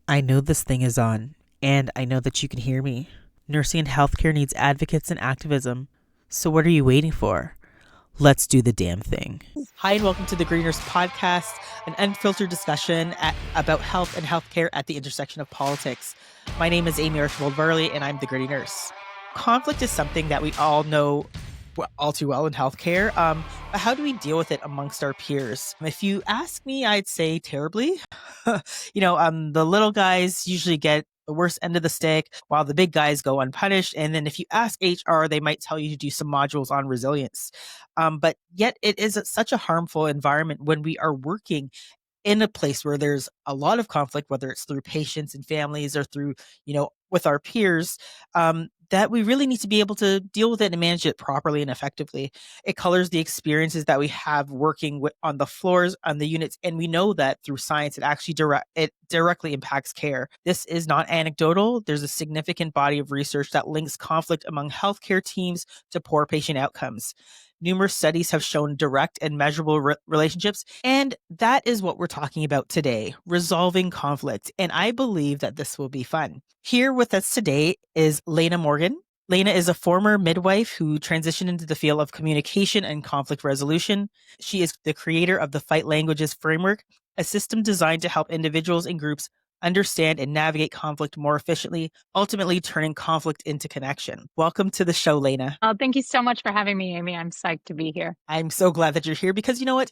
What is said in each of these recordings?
I know this thing is on, and I know that you can hear me. Nursing and healthcare needs advocates and activism. So what are you waiting for? Let's do the damn thing. Hi, and welcome to the Green Nurse Podcast, an unfiltered discussion about health and healthcare at the intersection of politics. My name is Amie Archibald-Varley, and I'm the Gritty Nurse. Conflict is something that we all know all too well in healthcare. But how do we deal with it amongst our peers? If you ask me, I'd say terribly. The little guys usually get the worst end of the stick while the big guys go unpunished. And then if you ask HR, they might tell you to do some modules on resilience. But yet it is such a harmful environment when we are working in a place where there's a lot of conflict, whether it's through patients and families or through, with our peers, that we really need to be able to deal with it and manage it properly and effectively. It colors the experiences that we have working on the floors, on the units, and we know that through science, it directly impacts care. This is not anecdotal. There's a significant body of research that links conflict among healthcare teams to poor patient outcomes. Numerous studies have shown direct and measurable relationships, and that is what we're talking about today, resolving conflict. And I believe that this will be fun. Here with us today is Lena Morgan. Lena is a former midwife who transitioned into the field of communication and conflict resolution. She is the creator of the Fight Languages Framework, a system designed to help individuals and groups understand and navigate conflict more efficiently, ultimately turning conflict into connection. Welcome to the show, Lena. Oh, thank you so much for having me, Amie. I'm psyched to be here. I'm so glad that you're here because you know what?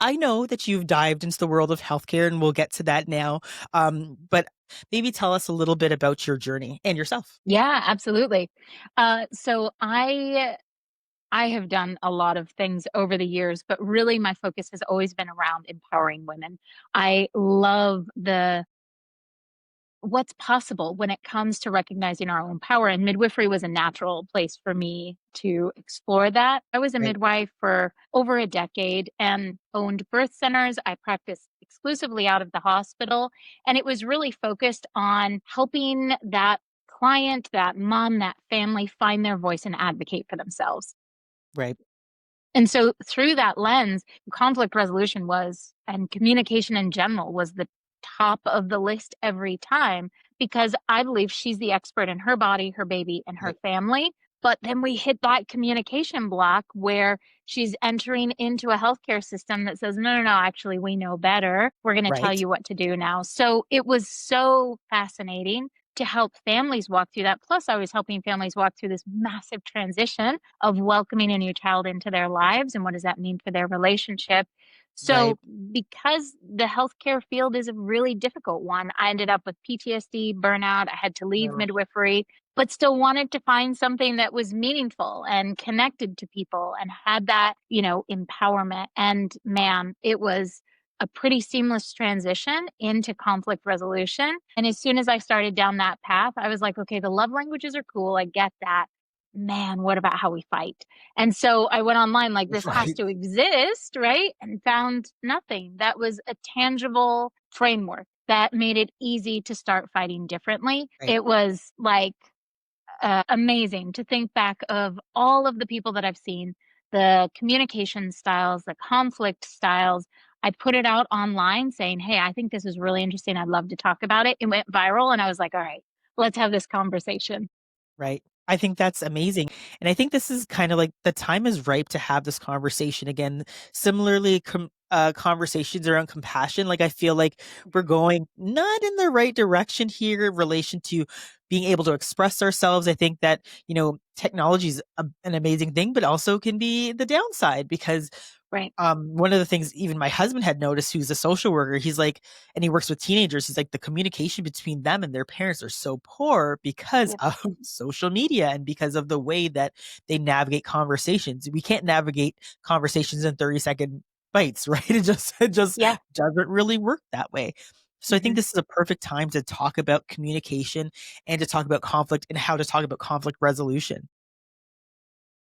I know that you've dived into the world of healthcare and we'll get to that now. But maybe tell us a little bit about your journey and yourself. Yeah, absolutely. So I have done a lot of things over the years, but really my focus has always been around empowering women. I love what's possible when it comes to recognizing our own power. And midwifery was a natural place for me to explore that. I was a Right. midwife for over a decade and owned birth centers. I practiced exclusively out of the hospital. And it was really focused on helping that client, that mom, that family find their voice and advocate for themselves. Right. And so through that lens, conflict resolution and communication in general was the top of the list every time because I believe she's the expert in her body, her baby, and her Right. family. But then we hit that communication block where she's entering into a healthcare system that says, no, actually, we know better. We're going to tell Right. you what to do now. So it was so fascinating to help families walk through that. Plus, I was helping families walk through this massive transition of welcoming a new child into their lives and what does that mean for their relationship. Right. So, because the healthcare field is a really difficult one, I ended up with PTSD, burnout. I had to leave Right. midwifery, but still wanted to find something that was meaningful and connected to people and had that, empowerment. And man, it was a pretty seamless transition into conflict resolution. And as soon as I started down that path, I was like, okay, the love languages are cool. I get that. Man, what about how we fight? And so I went online like this has Right. to exist, right? And found nothing that was a tangible framework that made it easy to start fighting differently. Right. It was like amazing to think back of all of the people that I've seen, the communication styles, the conflict styles. I put it out online saying, hey, I think this is really interesting. I'd love to talk about it. It went viral. And I was like, all right, let's have this conversation. Right. I think that's amazing. And I think this is kind of like the time is ripe to have this conversation again. Similarly, conversations around compassion. Like I feel like we're going not in the right direction here in relation to being able to express ourselves. I think that, technology is an amazing thing, but also can be the downside because Right. one of the things even my husband had noticed, who's a social worker, he's like, and he works with teenagers, he's like, the communication between them and their parents are so poor because Yep. of social media and because of the way that they navigate conversations. We can't navigate conversations in 30-second bites, right? It just Yeah. doesn't really work that way. So I think Mhm. this is a perfect time to talk about communication and to talk about conflict and how to talk about conflict resolution.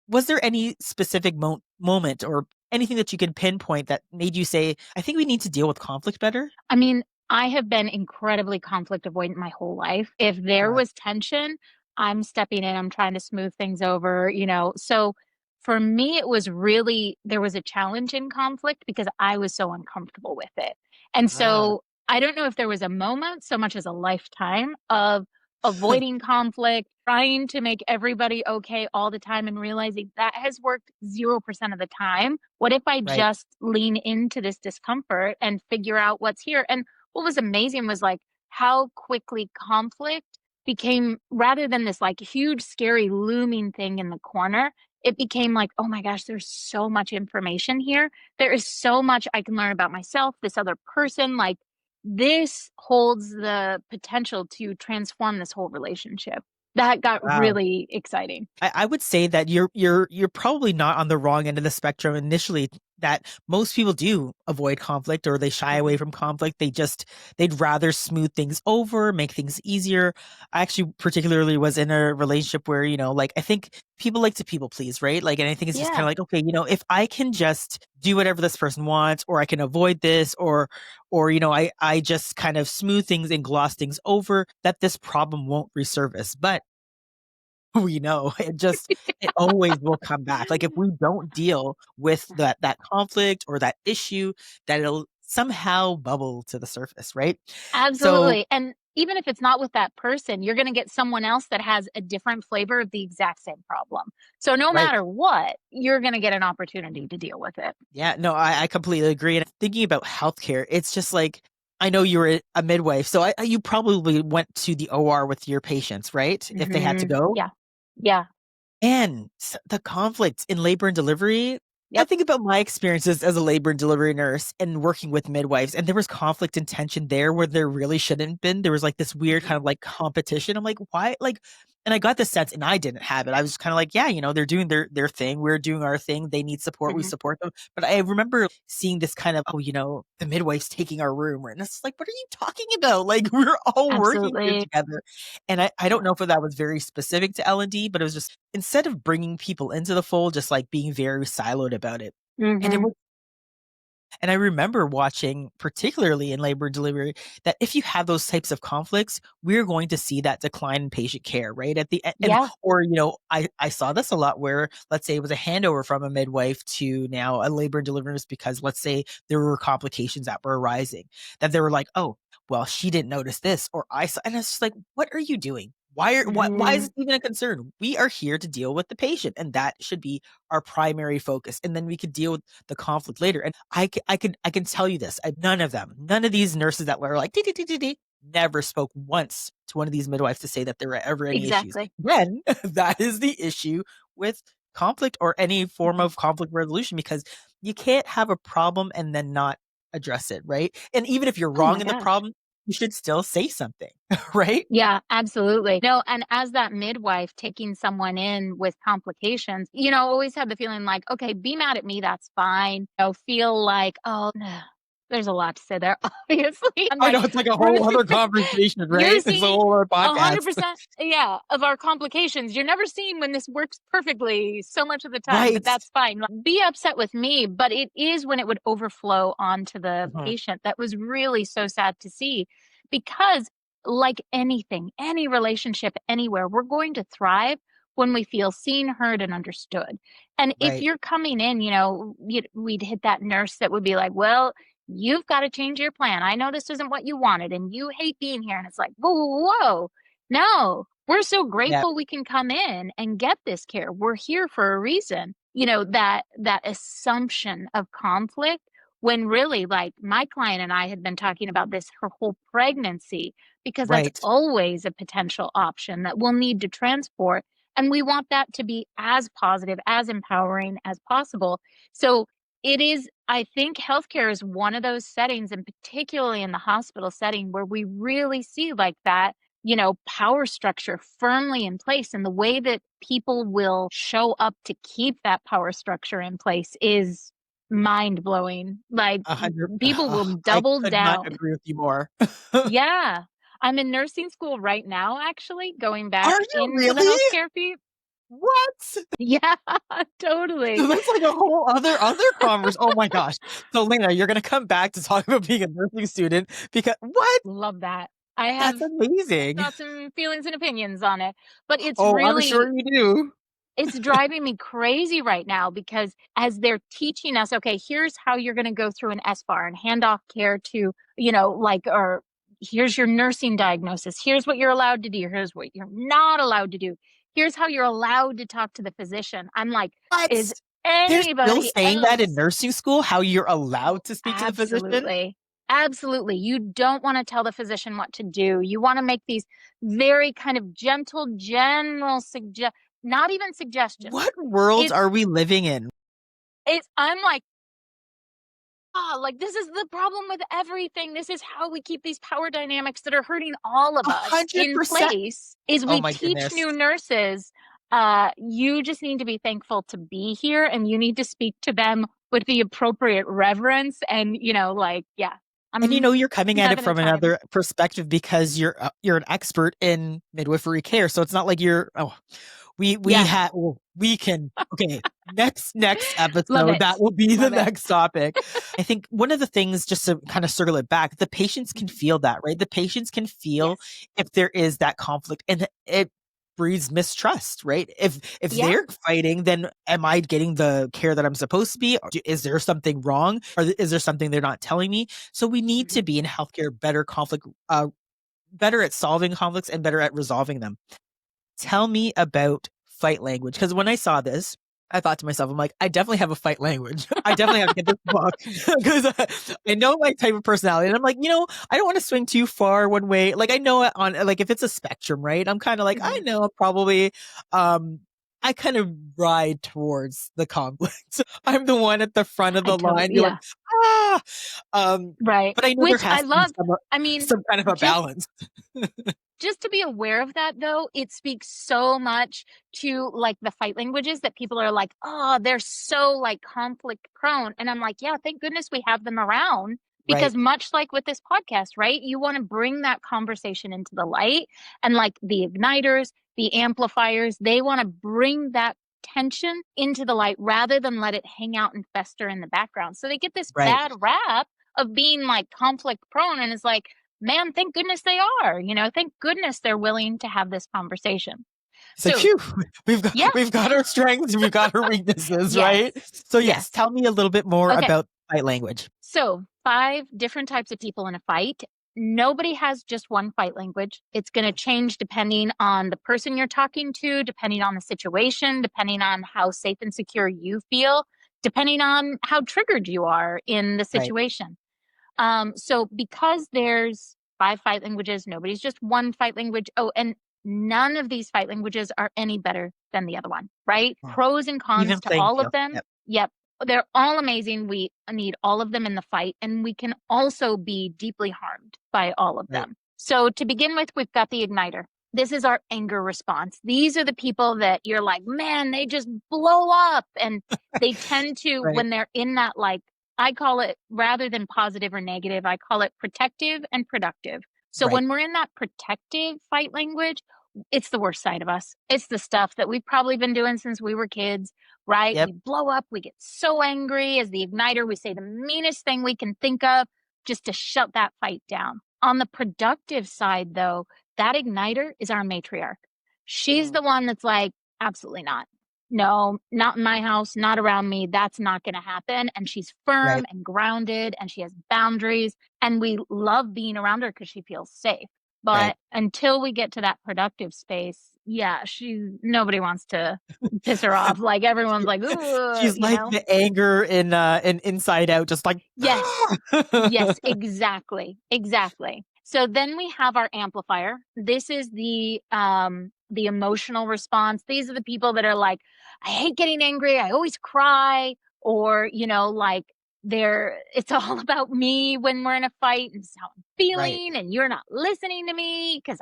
Was there any specific moment or anything that you can pinpoint that made you say, I think we need to deal with conflict better? I mean, I have been incredibly conflict avoidant my whole life. If there Wow. was tension, I'm stepping in, I'm trying to smooth things over. So for me, it was really, there was a challenge in conflict because I was so uncomfortable with it. And Ah, so I don't know if there was a moment so much as a lifetime of avoiding conflict, trying to make everybody okay all the time, and realizing that has worked 0% of the time. What if I Right. just lean into this discomfort and figure out what's here? And what was amazing was like how quickly conflict became, rather than this like huge, scary, looming thing in the corner, it became like, oh my gosh, there's so much information here. There is so much I can learn about myself, this other person. Like, this holds the potential to transform this whole relationship. That got Wow. really exciting. I would say that you're probably not on the wrong end of the spectrum initially, that most people do avoid conflict or they shy away Mhm. from conflict. They'd rather smooth things over, make things easier. I actually particularly was in a relationship where, like I think people like to people please, right? Like, and I think it's just kind of Yeah. like, okay, if I can just do whatever this person wants, or I can avoid this, or I just kind of smooth things and gloss things over, that this problem won't resurface. But we know it always will come back. Like if we don't deal with that conflict or that issue, that it'll somehow bubble to the surface, right? So, Absolutely. And even if it's not with that person, you're going to get someone else that has a different flavor of the exact same problem. So no right. matter what, you're going to get an opportunity to deal with it. Yeah, no, I completely agree. And thinking about healthcare, it's just like, I know you were a midwife, so you probably went to the OR with your patients, right? If they had to go. Yeah. Yeah. And the conflict in labor and delivery, I Yep. think about my experiences as a labor and delivery nurse and working with midwives, and there was conflict and tension there where there really shouldn't been. There was like this weird kind Mhm. of like competition. I'm like, why? Like, and I got the sense, and I didn't have it. I was kind of like, yeah, they're doing their thing. We're doing our thing. They need support. We Mhm. support them. But I remember seeing this kind of, oh, the midwife's taking our room, and it's like, what are you talking about? Like, we're all working here Absolutely. together. And I don't Yeah. know if that was very specific to L&D, but it was just instead of bringing people into the fold, just like being very siloed about it. And it Mhm. was and I remember watching, particularly in labor and delivery, that if you have those types of conflicts, we're going to see that decline in patient care, right? At the end, Yeah. or I saw this a lot where, let's say, it was a handover from a midwife to now a labor and delivery nurse because, let's say, there were complications that were arising, that they were like, oh, well, she didn't notice this, or I saw, and it's just like, what are you doing? Why is Mhm. it even a concern? We are here to deal with the patient, and that should be our primary focus, and then we could deal with the conflict later. And I can tell you this: none of these nurses that were like "Dee, dee, dee, dee, dee," never spoke once to one of these midwives to say that there were ever any issues. Exactly. Then that is the issue with conflict or any form Mhm. of conflict resolution, because you can't have a problem and then not address it, right? And even if you're Oh wrong my in the gosh. problem, you should still say something, right? Yeah, absolutely. No, and as that midwife taking someone in with complications, always had the feeling like, okay, be mad at me, that's fine. Feel like, oh, there's a lot to say there, obviously. I'm I like, know it's like a we're whole other conversation, you're right? It's a seeing whole other podcast. 100%, yeah, of our complications. You're never seeing when this works perfectly so much of the time, but Right. that's fine. Like, be upset with me, but it is when it would overflow onto the Mhm. patient that was really so sad to see, because like anything, any relationship anywhere, we're going to thrive when we feel seen, heard, and understood. And if Right. you're coming in, we'd hit that nurse that would be like, well, you've got to change your plan. I know this isn't what you wanted and you hate being here. And it's like, whoa, whoa, whoa. No, we're so Yeah. grateful we can come in and get this care. We're here for a reason. That assumption of conflict, when really, like, my client and I had been talking about this her whole pregnancy, because that's Right. always a potential option that we'll need to transport. And we want that to be as positive, as empowering as possible. So it is, I think healthcare is one of those settings, and particularly in the hospital setting, where we really see like that, power structure firmly in place. And the way that people will show up to keep that power structure in place is mind blowing. Like, 100. people will I double could not down. agree with you more. Yeah. I'm in nursing school right now, actually, going back Are you into the really? healthcare field. What? Yeah, totally. So that's like a whole other convers oh my gosh. So Lena, you're gonna come back to talk about being a nursing student because what? Love that. I have That's amazing. thoughts and feelings and opinions on it, but it's Oh, I'm sure really, you do. It's driving me crazy right now because as they're teaching us, okay, here's how you're going to go through an SBAR and hand off care to, or here's your nursing diagnosis. Here's what you're allowed to do. Here's what you're not allowed to do. Here's how you're allowed to talk to the physician. I'm like, What? is They're still anybody saying that in else? nursing school, how you're allowed to speak to the physician? Absolutely. Absolutely. You don't want to tell the physician what to do. You want to make these very kind of gentle, general not even suggestions. What world It's are we living in? I'm like, like this is the problem with everything. This is how we keep these power dynamics that are hurting all of us in 100%. place is Oh we my teach goodness. new nurses, you just need to be thankful to be here and you need to speak to them with the appropriate reverence and, yeah. And I'm you're coming at it having a from time. another perspective because you're an expert in midwifery care. So it's not like we Yeah. have we can okay, next Love episode, it. that will be the Love it. next topic. I think one of the things, just to kind of circle it back, the patients can feel that, right? The patients can feel Yes. if there is that conflict, and it breeds mistrust, right? If Yeah. they're fighting, then am I getting the care that I'm supposed to be? Or is there something wrong? Or is there something they're not telling me? So we need to be in healthcare better at solving conflicts and better at resolving them. Tell me about fight language. Because when I saw this, I thought to myself, I'm like, I definitely have a fight language. I definitely have to get this book because I know my type of personality. And I'm like, I don't want to swing too far one way. Like I know like if it's a spectrum, right? I'm kind of like, I know I'm probably, I kind of ride towards the conflict. I'm the one at the front of I the totally, line going, yeah. ah, Right. but I know there Which has I to be love. I mean, some kind of a just balance. just to be aware of that though, it speaks so much to like the fight languages that people are like, oh, they're so like conflict prone. And I'm like, yeah, thank goodness we have them around Right, because much like with this podcast, right? You want to bring that conversation into the light and like the igniters, the amplifiers, they want to bring that tension into the light rather than let it hang out and fester in the background. So they get this right. bad rap of being like conflict prone and it's like, man, thank goodness they are. Thank goodness they're willing to have this conversation. It's like, So, phew, yeah, we've got our strengths and we've got our weaknesses, right? yes, So yes. yes, tell me a little bit more Okay, about fight language. so 5 different types of people in a fight. Nobody has just one fight language. It's going to change depending on the person you're talking to, depending on the situation, depending on how safe and secure you feel, depending on how triggered you are in the Right. situation. So because there's 5 fight languages, nobody's just one fight language. Oh, and none of these fight languages are any better than the other one, right? Oh, Pros and cons even to playing all of field. them. Yep. Yep. They're all amazing. We need all of them in the fight, and we can also be deeply harmed by all of Right. them. So to begin with, we've got the igniter. This is our anger response. These are the people that you're like, man, they just blow up. And they tend to, Right. when they're in that like I call it rather than positive or negative, I call it protective and productive. So Right. when we're in that protective fight language, it's the worst side of us. It's the stuff that we've probably been doing since we were kids, right? Yep. We blow up, we get so angry as the igniter, we say the meanest thing we can think of just to shut that fight down. On the productive side, though, that igniter is our matriarch. She's the one that's like, absolutely not. No, not in my house, not around me. That's not going to happen. And she's firm Right. and grounded and she has boundaries. And we love being around her because she feels safe. Right. But until we get to that productive space, yeah, nobody wants to piss her off. Like everyone's like, ooh, She's like the anger in Inside Out, just like Yes. Yes, exactly. Exactly. So then we have our amplifier. This is the emotional response. These are the people that are like, I hate getting angry. I always cry or, like it's all about me when we're in a fight and it's how I'm right. feeling and you're not listening to me because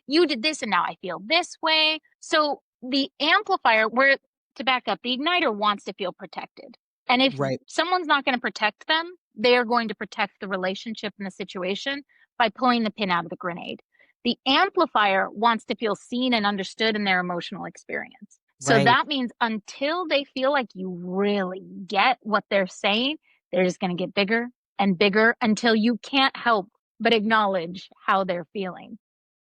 you did this and now I feel this way. So the amplifier, where to back up, the igniter wants to feel protected. And if Right. someone's not going to protect them, they are going to protect the relationship and the situation by pulling the pin out of the grenade. The amplifier wants to feel seen and understood in their emotional experience. So Right. that means until they feel like you really get what they're saying, they're just going to get bigger and bigger until you can't help but acknowledge how they're feeling.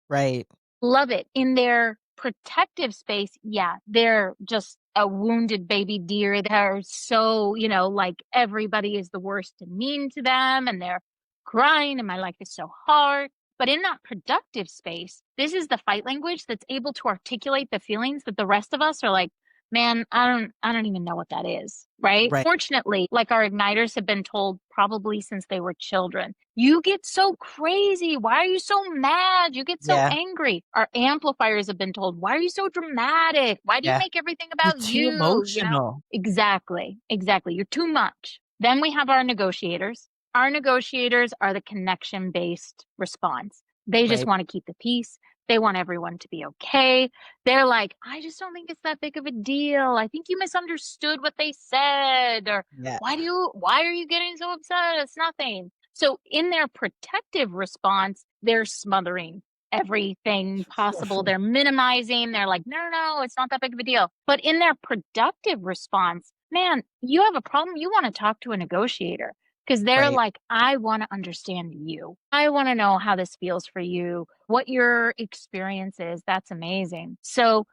Right. Love it. In their protective space, yeah, they're just a wounded baby deer. They're so, like everybody is the worst and mean to them, and they're crying, and my life is so hard. But in that productive space, this is the fight language that's able to articulate the feelings that the rest of us are like, man, I don't even know what that is, right? Right. Fortunately, like our igniters have been told probably since they were children, you get so crazy. Why are you so mad? You get so Yeah. angry. Our amplifiers have been told, why are you so dramatic? Why do you Yeah. make everything You're about too you? emotional. Exactly. Exactly. You're too much. Then we have our negotiators. Our negotiators are the connection based response. They just Right. want to keep the peace. They want everyone to be okay. They're like, I just don't think it's that big of a deal. I think you misunderstood what they said. Or Yeah. why are you getting so upset? It's nothing. So in their protective response, they're smothering everything possible. They're minimizing. They're like, no, no, no, it's not that big of a deal. But in their productive response, man, you have a problem. You want to talk to a negotiator because they're Right. like, I want to understand you. I want to know how this feels for you, what your experience is. That's amazing. So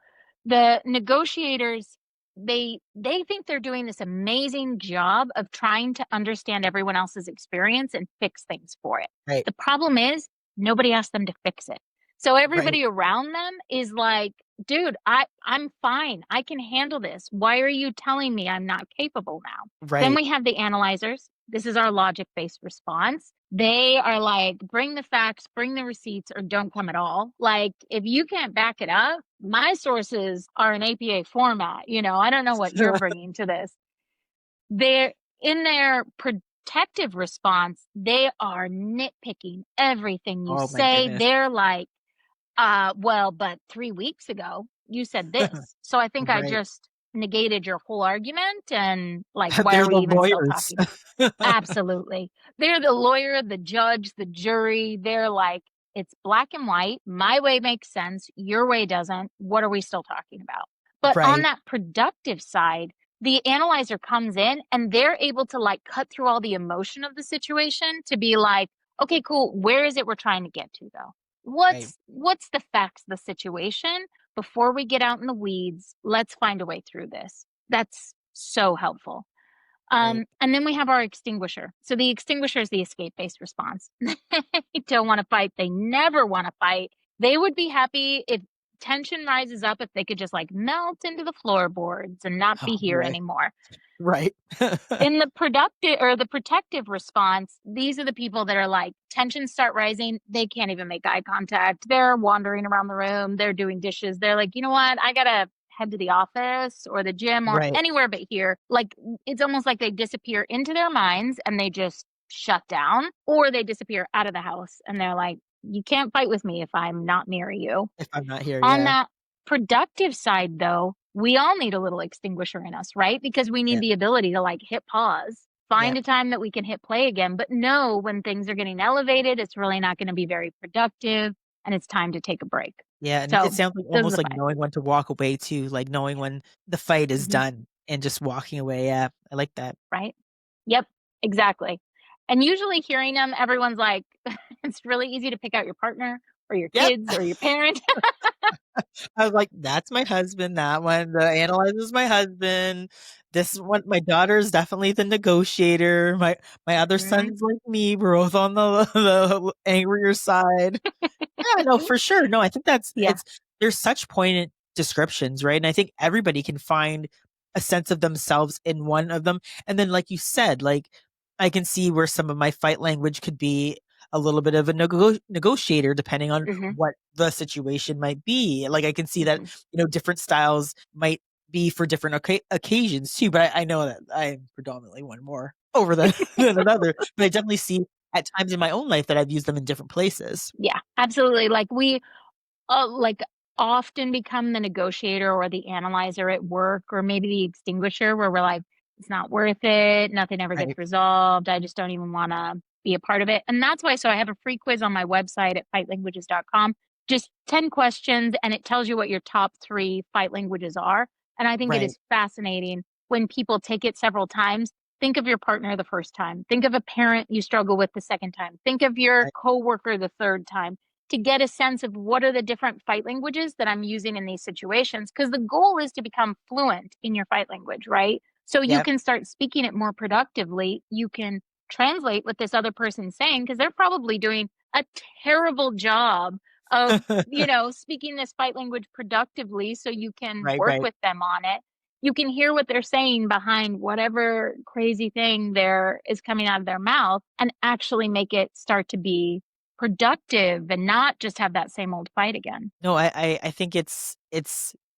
the negotiators, they think they're doing this amazing job of trying to understand everyone else's experience and fix things for it. Right. The problem is nobody asked them to fix it. So Right. everybody around them is like, dude, I'm fine. I can handle this. Why are you telling me I'm not capable now? Then Right. we have the analyzers. This is our logic-based response. They are like, bring the facts, bring the receipts, or don't come at all. Like, if you can't back it up, my sources are in APA format. I don't know what you're bringing to this. They're in their protective response, they are nitpicking everything you Oh my say. goodness. They're like, well, but 3 weeks ago you said this. So I think I Right. just negated your whole argument. And like, why are They're we the even still lawyers. talking? Absolutely. They're the lawyer, the judge, the jury. They're like, it's black and white. My way makes sense. Your way doesn't. What are we still talking about? But on Right. that productive side, the analyzer comes in and they're able to like cut through all the emotion of the situation to be like, okay, cool. Where is it we're trying to get to though? Right. What's the facts of the situation before we get out in the weeds? Let's find a way through this. That's so helpful. Right. And then we have our extinguisher. So the extinguisher is the escape-based response. They don't want to fight. They never want to fight. They would be happy if tension rises up, if they could just like melt into the floorboards and not be Oh, here right. anymore. Right. In the productive or the protective response, these are the people that are like, tensions start rising. They can't even make eye contact. They're wandering around the room. They're doing dishes. They're like, you know what? I got to head to the office or the gym or Right. anywhere but here. Like, it's almost like they disappear into their minds and they just shut down, or they disappear out of the house and they're like, you can't fight with me if I'm not near you. If I'm not here, On yeah. that productive side, though, we all need a little extinguisher in us, right? Because we need Yeah. the ability to like hit pause, Yeah. find a time that we can hit play again, but know when things are getting elevated, it's really not going to be very productive and it's time to take a break. Yeah, and it So sounds like those are almost the like five. knowing when to walk away too, like knowing when the fight is Mhm. done and just walking away. Yeah, I like that. Right? Yep, exactly. And usually hearing them, everyone's like, it's really easy to pick out your partner or your Yep. kids or your parent. I was like, "That's my husband, that one. The analyzer's my husband. This one my daughter is definitely the negotiator. My other Mhm. son's like me. We're both on the the angrier side." Yeah, no, for sure. No, I think that's Yeah. there's such poignant descriptions, right? And I think everybody can find a sense of themselves in one of them. And then, like you said, like I can see where some of my fight language could be a little bit of a negotiator, depending on Hmm. what the situation might be. Like I can see that, Hmm. different styles might be for different occasions too. But I know that I'm predominantly one more over than, than another. But I definitely see at times in my own life that I've used them in different places. Yeah, absolutely. Like we like often become the negotiator or the analyzer at work, or maybe the extinguisher where we're like, it's not worth it. Nothing ever gets Right. resolved. I just don't even want to be a part of it. And that's why, so I have a free quiz on my website at fightlanguages.com, just 10 questions, and it tells you what your top three fight languages are. And I think it Right. is fascinating when people take it several times. Think of your partner the first time. Think of a parent you struggle with the second time. Think of your Right. coworker the third time. to get a sense of what are the different fight languages that I'm using in these situations. Because the goal is to become fluent in your fight language, right? So you Yep. can start speaking it more productively. You can translate what this other person's saying because they're probably doing a terrible job of, speaking this fight language productively so you can Right, work right. with them on it. You can hear what they're saying behind whatever crazy thing there is coming out of their mouth and actually make it start to be productive and not just have that same old fight again. No, I think it's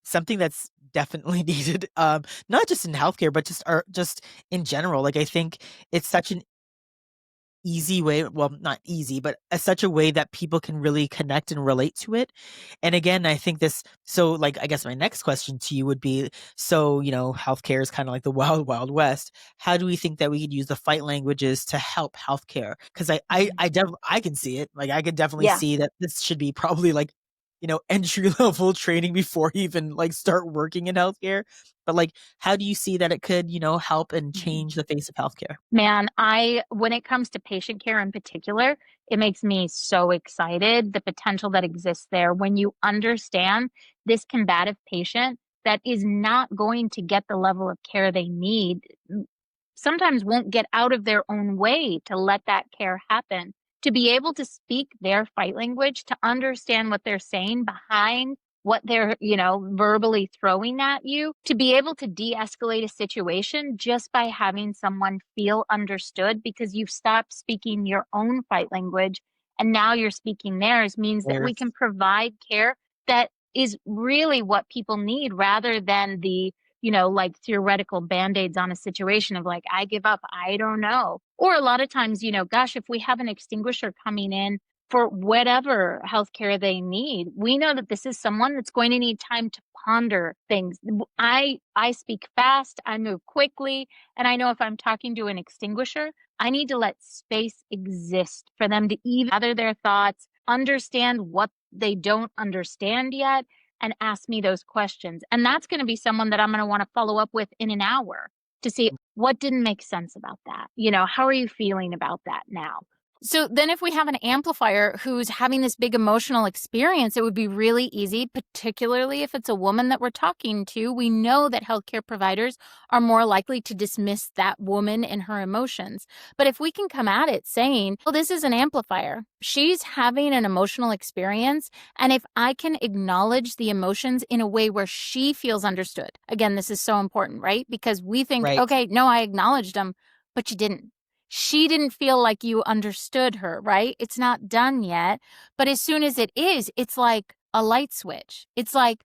something that's definitely needed, not just in healthcare, but just in general. Like, I think it's such an easy way, well, not easy, but such a way that people can really connect and relate to it. And again, I think so like, I guess my next question to you would be, so, healthcare is kind of like the wild, wild west. How do we think that we could use the fight languages to help healthcare? Because I can see it. Like, I could definitely Yeah. see that this should be probably like, entry level training before you even like start working in healthcare. But like, how do you see that it could, help and Mhm. change the face of healthcare? Man, when it comes to patient care in particular, it makes me so excited, the potential that exists there when you understand this combative patient that is not going to get the level of care they need, sometimes won't get out of their own way to let that care happen. To be able to speak their fight language, to understand what they're saying behind what they're, verbally throwing at you, to be able to de-escalate a situation just by having someone feel understood because you've stopped speaking your own fight language and now you're speaking theirs means that we can provide care that is really what people need rather than the like theoretical band-aids on a situation of like, I give up, I don't know. Or a lot of times, gosh, if we have an extinguisher coming in for whatever healthcare they need, we know that this is someone that's going to need time to ponder things. I speak fast, I move quickly, and I know if I'm talking to an extinguisher, I need to let space exist for them to even gather their thoughts, understand what they don't understand yet, and ask me those questions. And that's going to be someone that I'm going to want to follow up with in an hour to see what didn't make sense about that. How are you feeling about that now? So then if we have an amplifier who's having this big emotional experience, it would be really easy, particularly if it's a woman that we're talking to. We know that healthcare providers are more likely to dismiss that woman and her emotions. But if we can come at it saying, well, this is an amplifier. She's having an emotional experience. And if I can acknowledge the emotions in a way where she feels understood, again, this is so important, right? Because we think, Right. okay, no, I acknowledged them, but you didn't. She didn't feel like you understood her, right? It's not done yet. But as soon as it is, it's like a light switch. It's like,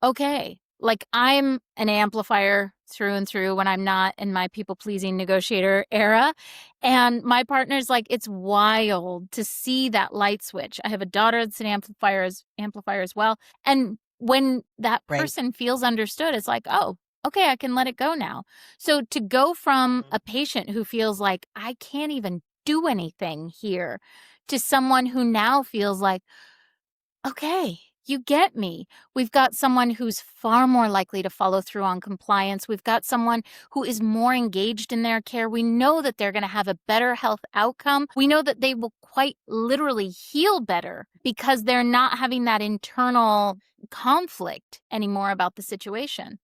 okay, like I'm an amplifier through and through when I'm not in my people pleasing negotiator era. And my partner's like, it's wild to see that light switch. I have a daughter that's an amplifier as well. And when that Right. person feels understood, it's like, oh, okay, I can let it go now. So to go from a patient who feels like I can't even do anything here to someone who now feels like, okay, you get me. We've got someone who's far more likely to follow through on compliance. We've got someone who is more engaged in their care. We know that they're going to have a better health outcome. We know that they will quite literally heal better because they're not having that internal conflict anymore about the situation.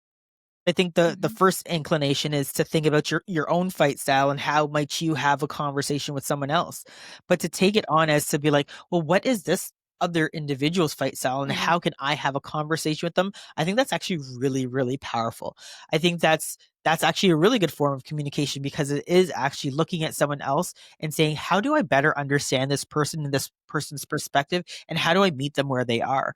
I think the first inclination is to think about your own fight style and how might you have a conversation with someone else. But to take it on as to be like, well, what is this other individual's fight style and how can I have a conversation with them? I think that's actually really, really powerful. I think that's actually a really good form of communication because it is actually looking at someone else and saying, how do I better understand this person and this person's perspective and how do I meet them where they are?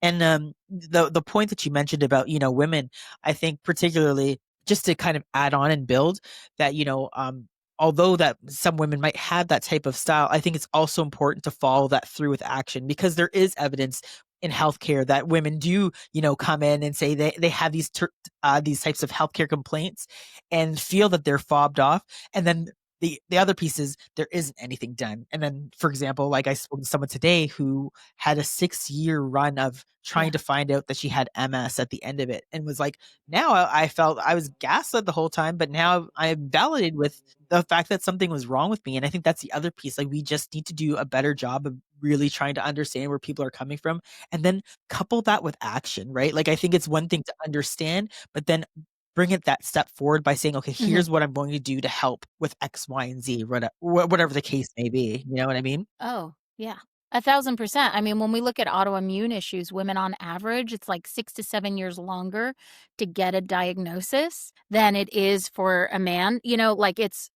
And the point that you mentioned about, women, I think particularly just to kind of add on and build that, although that some women might have that type of style, I think it's also important to follow that through with action because there is evidence in healthcare that women do, come in and say they have these types of healthcare complaints and feel that they're fobbed off. And then the other piece is there isn't anything done. And then, for example, like I spoke to someone today who had a 6-year run of trying Yeah. to find out that she had MS at the end of it, and was like, now I felt I was gaslit the whole time, but now I am validated with the fact that something was wrong with me. And I think that's the other piece. Like, we just need to do a better job of really trying to understand where people are coming from, and then couple that with action, right? Like, I think it's one thing to understand, but then bring it that step forward by saying, okay, Mhm. here's what I'm going to do to help with X, Y, and Z, whatever the case may be. You know what I mean? Oh, yeah. 1,000%. I mean, when we look at autoimmune issues, women on average, it's like 6 to 7 years longer to get a diagnosis than it is for a man. You know, like it's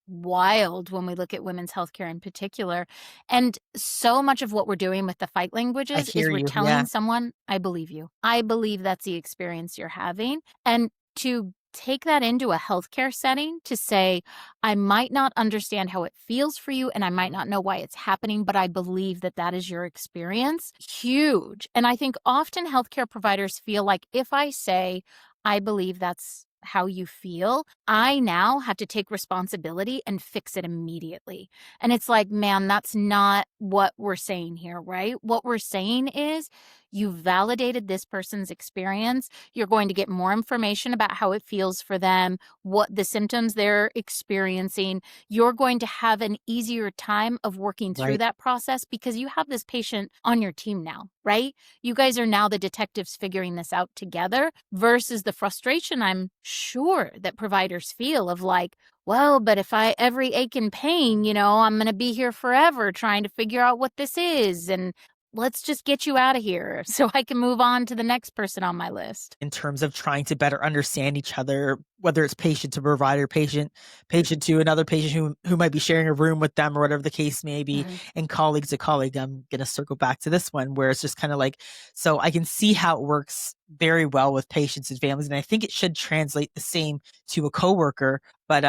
wild when we look at women's healthcare in particular. And so much of what we're doing with the fight I languages is hear we're you. telling Yeah. someone, I believe you. I believe that's the experience you're having. And to take that into a healthcare setting to say, I might not understand how it feels for you, and I might not know why it's happening, but I believe that that is your experience. Huge. And I think often healthcare providers feel like if I say, I believe that's how you feel, I now have to take responsibility and fix it immediately. And it's like, man, that's not what we're saying here, right? What we're saying is you validated this person's experience. You're going to get more information about how it feels for them, what the symptoms they're experiencing. You're going to have an easier time of working through Right. that process because you have this patient on your team now, right? You guys are now the detectives figuring this out together versus the frustration I'm sure that providers feel of like, well, but if I every ache and pain, I'm going to be here forever trying to figure out what this is. And let's just get you out of here so I can move on to the next person on my list. In terms of trying to better understand each other, whether it's patient to provider, patient to another patient who might be sharing a room with them, or whatever the case may be, Mhm. and colleague to colleague. I'm gonna circle back to this one where it's just kind of like, so I can see how it works very well with patients and families, and I think it should translate the same to a coworker. But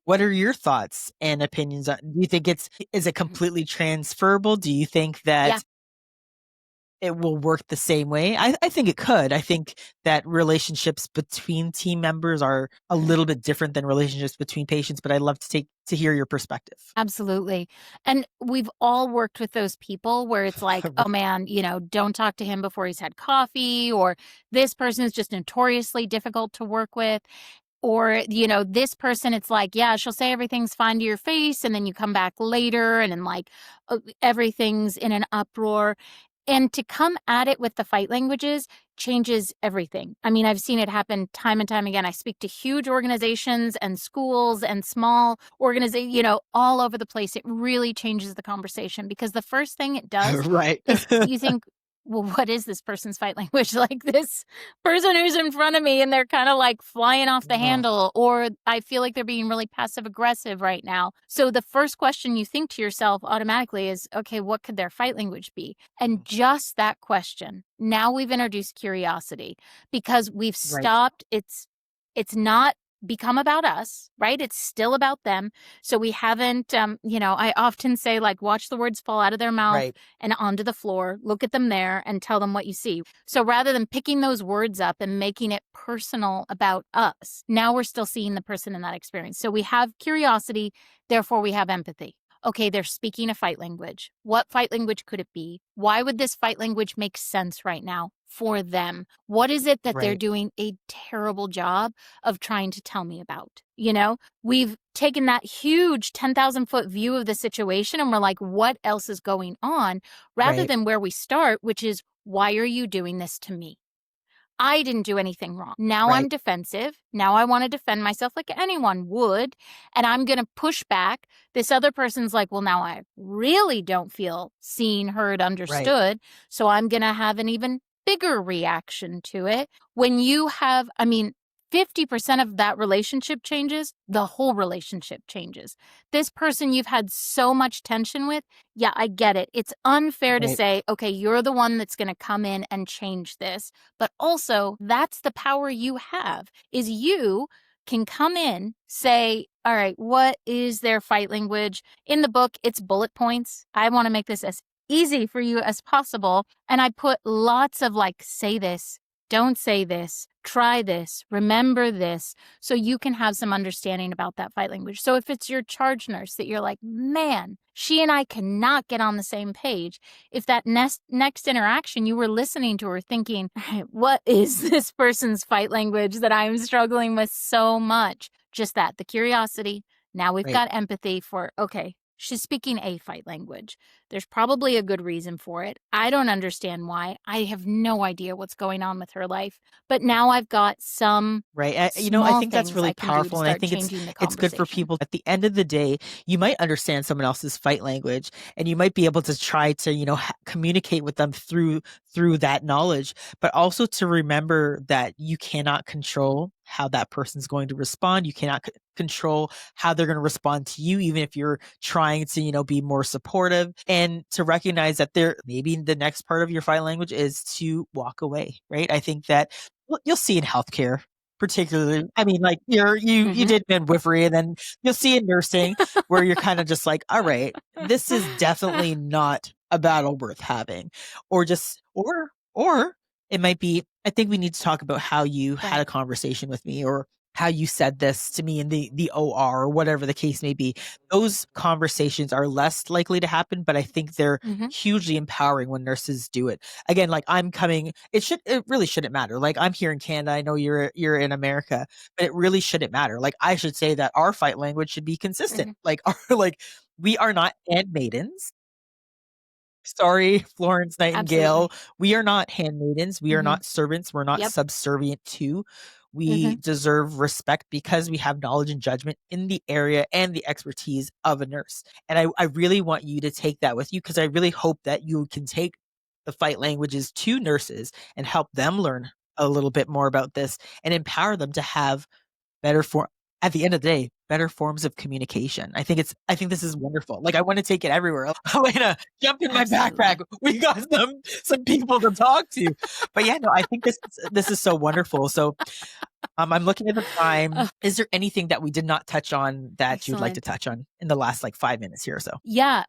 what are your thoughts and opinions on, do you think is it completely transferable? Do you think Yeah. that it will work the same way? I think it could. I think that relationships between team members are a Mhm. little bit different than relationships between patients, but I'd love to hear your perspective. Absolutely. And we've all worked with those people where it's like, oh man, don't talk to him before he's had coffee, or this person is just notoriously difficult to work with. Or, this person, it's like, yeah, she'll say everything's fine to your face, and then you come back later and then like everything's in an uproar. And to come at it with the fight languages changes everything. I mean, I've seen it happen time and time again. I speak to huge organizations and schools and small organizations, all over the place. It really changes the conversation because the first thing it does Right. is you think, well, what is this person's fight language? Like this person who's in front of me and they're kind of like flying off the Uh-huh. handle, or I feel like they're being really passive aggressive right now. So the first question you think to yourself automatically is, okay, what could their fight language be? And just that question, now we've introduced curiosity because we've Right. stopped. It's not become about us, right? It's still about them. So we haven't, I often say, like, watch the words fall out of their mouth Right. and onto the floor, look at them there and tell them what you see. So rather than picking those words up and making it personal about us, now we're still seeing the person in that experience. So we have curiosity, therefore we have empathy. Okay, they're speaking a fight language. What fight language could it be? Why would this fight language make sense right now for them? What is it that they're Right. doing a terrible job of trying to tell me about? We've taken that huge 10,000-foot view of the situation and we're like, what else is going on? Rather Right. than where we start, which is, why are you doing this to me? I didn't do anything wrong. Now I'm Right. defensive. Now I want to defend myself like anyone would. And I'm going to push back. This other person's like, well, now I really don't feel seen, heard, Right. understood. So I'm going to have an even bigger reaction to it. When you have, 50% of that relationship changes, the whole relationship changes. This person you've had so much tension with, yeah, I get it. It's unfair to Right. say, okay, you're the one that's going to come in and change this. But also, that's the power you have, is you can come in, say, all right, what is their fight language? In the book, it's bullet points. I want to make this as easy for you as possible. And I put lots of like, say this, don't say this, try this, remember this, so you can have some understanding about that fight language. So if it's your charge nurse that you're like, man, she and I cannot get on the same page. If that next interaction you were listening to her thinking, what is this person's fight language that I'm struggling with so much? Just that, the curiosity. Now we've got empathy for, okay, she's speaking a fight language. There's probably a good reason for it. I don't understand why. I have no idea what's going on with her life. But now I've got some I think that's really powerful, and I think it's good for people. At the end of the day, you might understand someone else's fight language, and you might be able to try to communicate with them through that knowledge, but also to remember that you cannot control how that person's going to respond. You cannot control how they're going to respond to you, even if you're trying to be more supportive, and to recognize that maybe the next part of your fight language is to walk away. Right? I think that you'll see in healthcare, particularly. I mean, like you did midwifery, and then you'll see in nursing where you're kind of just like, all right, this is definitely not a battle worth having, or it might be, I think we need to talk about how you had a conversation with me, or how you said this to me in the OR, or whatever the case may be. Those conversations are less likely to happen, but I think they're hugely empowering when nurses do it. Again, like it really shouldn't matter. Like, I'm here in Canada, I know you're in America, but it really shouldn't matter. Like, I should say that our fight language should be consistent. Like, we are not handmaidens. Sorry, Florence Nightingale. Absolutely. We are not handmaidens. We are not servants. We're not subservient to. We deserve respect because we have knowledge and judgment in the area and the expertise of a nurse. And I really want you to take that with you, because I really hope that you can take the fight languages to nurses and help them learn a little bit more about this, and empower them to have at the end of the day, better forms of communication. I think this is wonderful. Like, I want to take it everywhere. Lena, jump in my backpack. We got some people to talk to. But yeah, no, I think this is so wonderful. So I'm looking at the time. Is there anything that we did not touch on that you'd like to touch on in the last 5 minutes here or so? Yeah.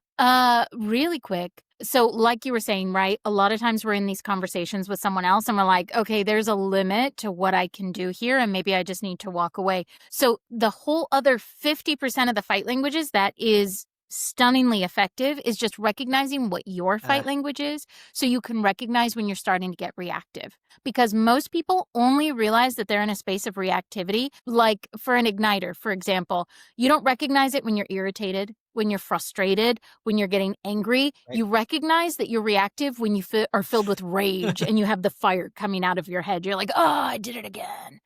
Really quick. So like you were saying, right? A lot of times we're in these conversations with someone else and we're like, okay, there's a limit to what I can do here, and maybe I just need to walk away. So the whole other 50% of the fight languages that is stunningly effective is just recognizing what your fight language is, so you can recognize when you're starting to get reactive. Because most people only realize that they're in a space of reactivity. Like, for an igniter, for example, you don't recognize it when you're irritated, when you're frustrated, when you're getting angry. Right. You recognize that you're reactive when you are filled with rage and you have the fire coming out of your head. You're like, oh, I did it again.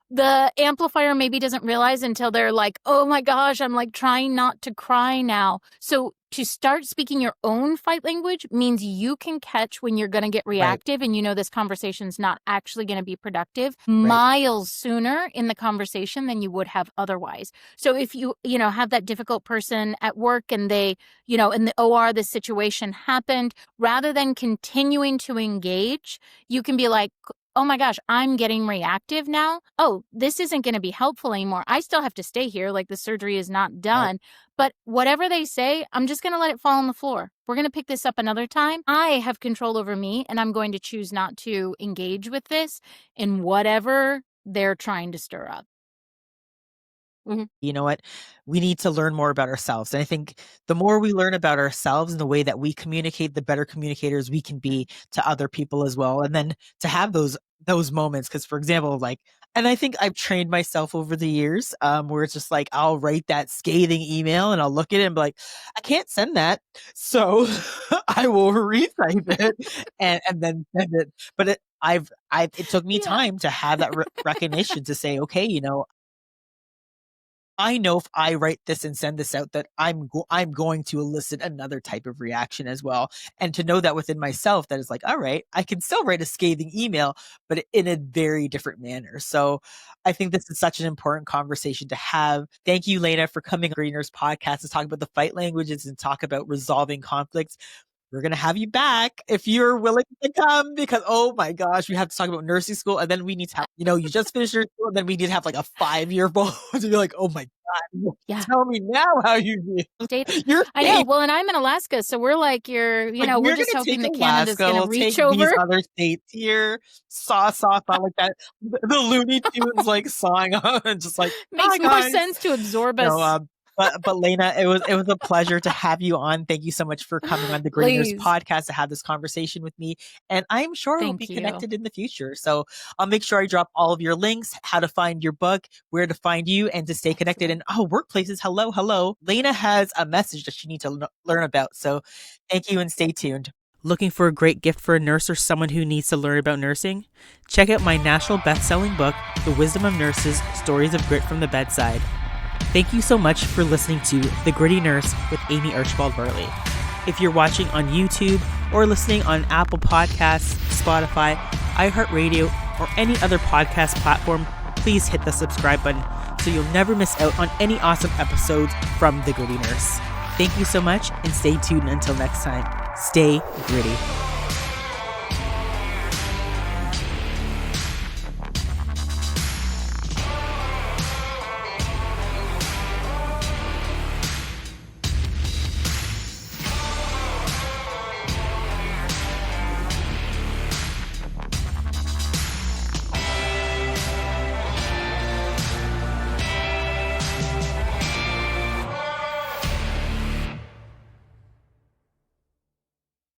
The amplifier maybe doesn't realize until they're like, oh my gosh, I'm trying not to cry now. So to start speaking your own fight language means you can catch when you're going to get reactive, and this conversation's not actually going to be productive miles sooner in the conversation than you would have otherwise. So if you have that difficult person at work, and they, in the OR, this situation happened, rather than continuing to engage, you can be like, oh my gosh, I'm getting reactive now. Oh, this isn't going to be helpful anymore. I still have to stay here. The surgery is not done. But whatever they say, I'm just going to let it fall on the floor. We're going to pick this up another time. I have control over me, and I'm going to choose not to engage with this in whatever they're trying to stir up. You know what? We need to learn more about ourselves. And I think the more we learn about ourselves and the way that we communicate, the better communicators we can be to other people as well. And then to have those moments, because, for example, and I think I've trained myself over the years, where it's just I'll write that scathing email and I'll look at it and be like, I can't send that. So I will retype it and then send it. But it took me time to have that recognition to say, okay, I know if I write this and send this out, that I'm going to elicit another type of reaction as well. And to know that within myself, that is all right, I can still write a scathing email, but in a very different manner. So I think this is such an important conversation to have. Thank you, Lena, for coming on Greeners podcast to talk about the fight languages and talk about resolving conflicts. We're going to have you back if you're willing to come, because, oh my gosh, we have to talk about nursing school. And then we need to have, you just finished nursing school, and then we need to have a 5-year ball to be like, oh my Yeah. Tell me now how you feel. You're I know. Well, and I'm in Alaska, so we're like, we're just hoping that Canada's Alaska, going to we'll reach take these over. other states here, sauce off on like that, the Looney Tunes like sawing on, and just like, Makes hi more guys. sense to absorb No, us. but Lena, it was a pleasure to have you on. Thank you so much for coming on the Gritty Nurse Please. podcast to have this conversation with me. And I'm sure we'll Thank be you. connected in the future. So I'll make sure I drop all of your links, how to find your book, where to find you, and to stay connected. And workplaces, hello. Lena has a message that you need to learn about. So thank you and stay tuned. Looking for a great gift for a nurse or someone who needs to learn about nursing? Check out my national best-selling book, The Wisdom of Nurses, Stories of Grit from the Bedside. Thank you so much for listening to The Gritty Nurse with Amie Archibald-Varley. If you're watching on YouTube or listening on Apple Podcasts, Spotify, iHeartRadio, or any other podcast platform, please hit the subscribe button so you'll never miss out on any awesome episodes from The Gritty Nurse. Thank you so much and stay tuned until next time. Stay gritty.